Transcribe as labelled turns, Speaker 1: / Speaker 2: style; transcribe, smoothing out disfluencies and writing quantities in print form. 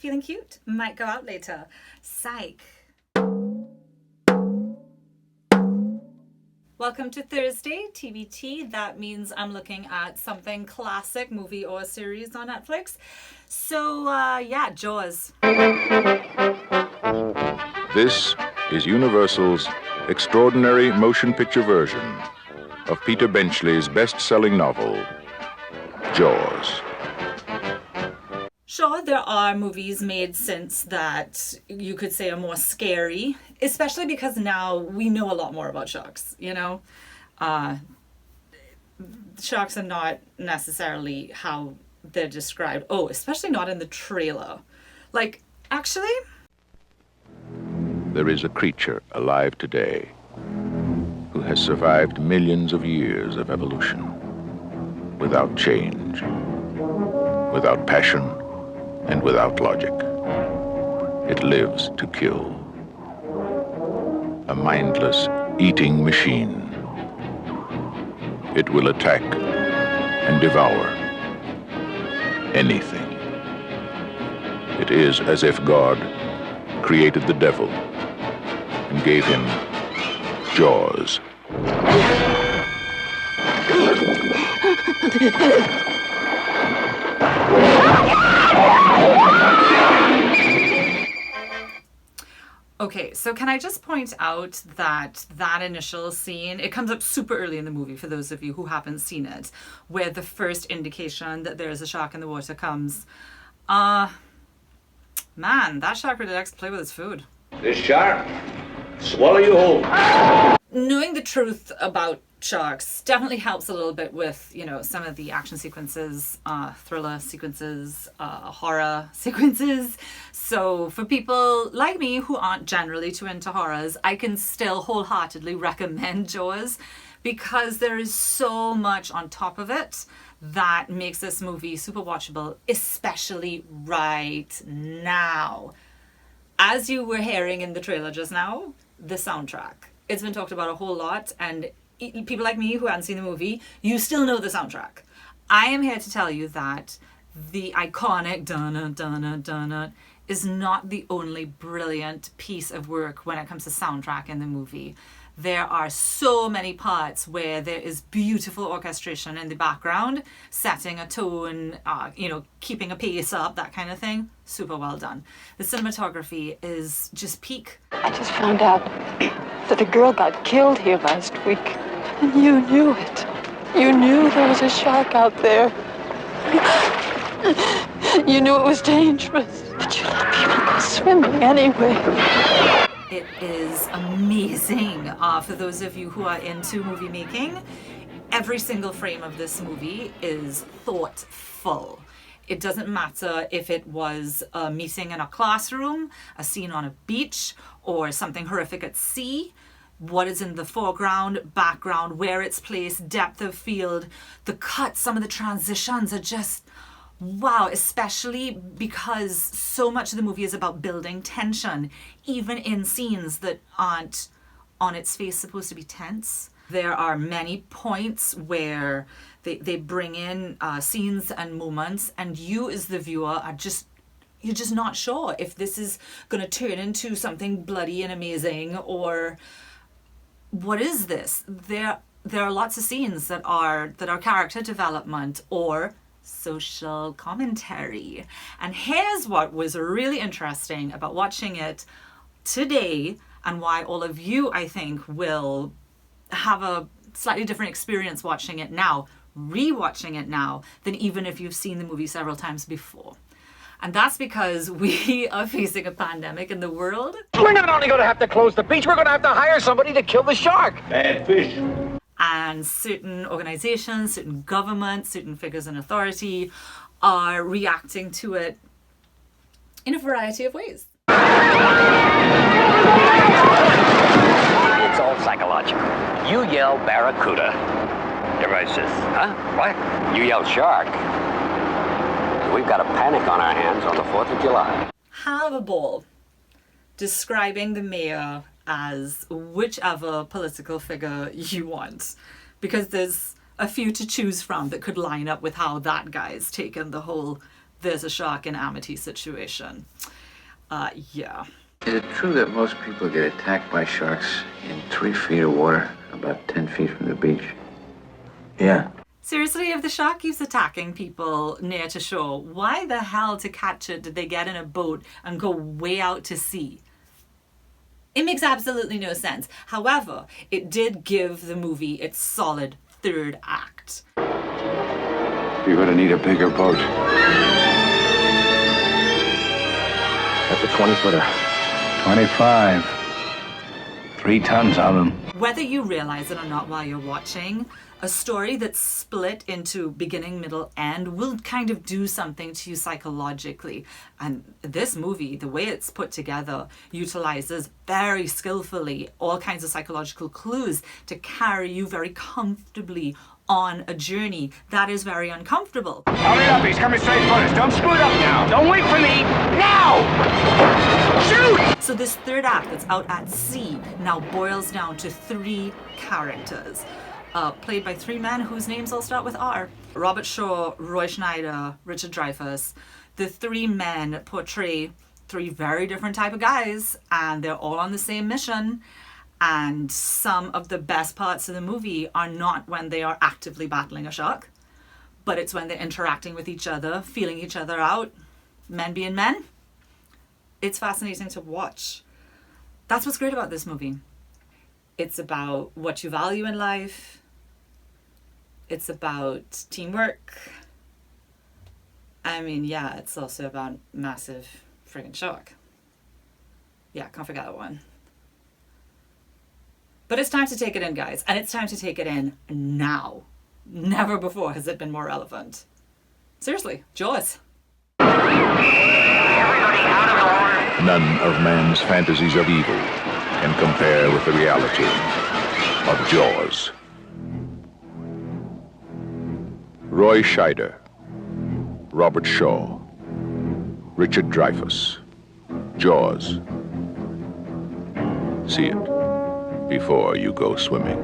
Speaker 1: Feeling cute? Might go out later. Psych. Welcome to Thursday, TBT. That means I'm looking at something classic, movie or series on Netflix. So, yeah, Jaws.
Speaker 2: This is Universal's extraordinary motion picture version of Peter Benchley's best-selling novel, Jaws.
Speaker 1: Sure, there are movies made since that you could say are more scary, especially because now we know a lot more about sharks, you know? Sharks are not necessarily how they're described. Oh, especially not in the trailer. Like, actually...
Speaker 2: There is a creature alive today who has survived millions of years of evolution without change, without passion, and without logic. It lives to kill. A mindless eating machine. It will attack and devour anything. It is as if God created the devil and gave him jaws.
Speaker 1: Okay, so can I just point out that initial scene, it comes up super early in the movie for those of you who haven't seen it, where the first indication that there is a shark in the water comes. Man, that shark really likes to play with its food.
Speaker 3: This shark, swallow you whole.
Speaker 1: Knowing the truth about sharks definitely helps a little bit with, you know, some of the action sequences, thriller sequences, horror sequences. So for people like me who aren't generally too into horrors, I can still wholeheartedly recommend Jaws because there is so much on top of it that makes this movie super watchable, especially right now. As you were hearing in the trailer just now, the soundtrack. It's been talked about a whole lot, and people like me who haven't seen the movie, you still know the soundtrack. I am here to tell you that the iconic dun dun dun is not the only brilliant piece of work when it comes to soundtrack in the movie. There are so many parts where there is beautiful orchestration in the background, setting a tone, keeping a pace up, that kind of thing. Super well done. The cinematography is just peak.
Speaker 4: I just found out that a girl got killed here last week. And you knew it. You knew there was a shark out there. You knew it was dangerous. But you let people go swimming anyway.
Speaker 1: It is amazing. For those of you who are into movie making, every single frame of this movie is thoughtful. It doesn't matter if it was a meeting in a classroom, a scene on a beach, or something horrific at sea. What is in the foreground, background, where it's placed, depth of field, the cuts, some of the transitions are just wow, especially because so much of the movie is about building tension, even in scenes that aren't on its face supposed to be tense. There are many points where they bring in scenes and moments, and you as the viewer you're just not sure if this is going to turn into something bloody and amazing, or what is this? There are lots of scenes that are character development or social commentary. And here's what was really interesting about watching it today, and why all of you, I think, will have a slightly different experience watching it now, rewatching it now, than even if you've seen the movie several times before. And that's because we are facing a pandemic in the world.
Speaker 3: We're not only going to have to close the beach, we're going to have to hire somebody to kill the shark. Bad fish.
Speaker 1: And certain organizations, certain governments, certain figures in authority are reacting to it in a variety of ways.
Speaker 5: It's all psychological. You yell barracuda. Everybody says, huh? What? You yell shark. We've got a panic on our hands on the 4th of July.
Speaker 1: Have a ball describing the mayor as whichever political figure you want, because there's a few to choose from that could line up with how that guy's taken the whole there's a shark in Amity's situation. Yeah.
Speaker 6: Is it true that most people get attacked by sharks in 3 feet of water, about 10 feet from the beach? Yeah.
Speaker 1: Seriously, if the shark keeps attacking people near to shore, why the hell to catch it did they get in a boat and go way out to sea? It makes absolutely no sense. However, it did give the movie its solid third act.
Speaker 2: You're gonna need a bigger boat.
Speaker 3: That's a 20-footer.
Speaker 7: 25. 3 tons of them.
Speaker 1: Whether you realize it or not while you're watching, a story that's split into beginning, middle, end will kind of do something to you psychologically. And this movie, the way it's put together, utilizes very skillfully all kinds of psychological clues to carry you very comfortably on a journey that is very uncomfortable.
Speaker 3: Hurry up, he's coming straight for us. Don't screw it up now. Don't wait for me. Now! Shoot!
Speaker 1: So this third act that's out at sea now boils down to 3 characters, played by 3 men whose names all start with R. Robert Shaw, Roy Schneider, Richard Dreyfuss. The 3 men portray 3 very different type of guys, and they're all on the same mission. And some of the best parts of the movie are not when they are actively battling a shark, but it's when they're interacting with each other, feeling each other out, men being men. It's fascinating to watch. That's what's great about this movie. It's about what you value in life. It's about teamwork. I mean, yeah, it's also about massive friggin' shark. Yeah, can't forget that one. But it's time to take it in, guys. And it's time to take it in now. Never before has it been more relevant. Seriously, Jaws.
Speaker 2: None of man's fantasies of evil can compare with the reality of Jaws. Roy Scheider, Robert Shaw, Richard Dreyfuss, Jaws. See it before you go swimming.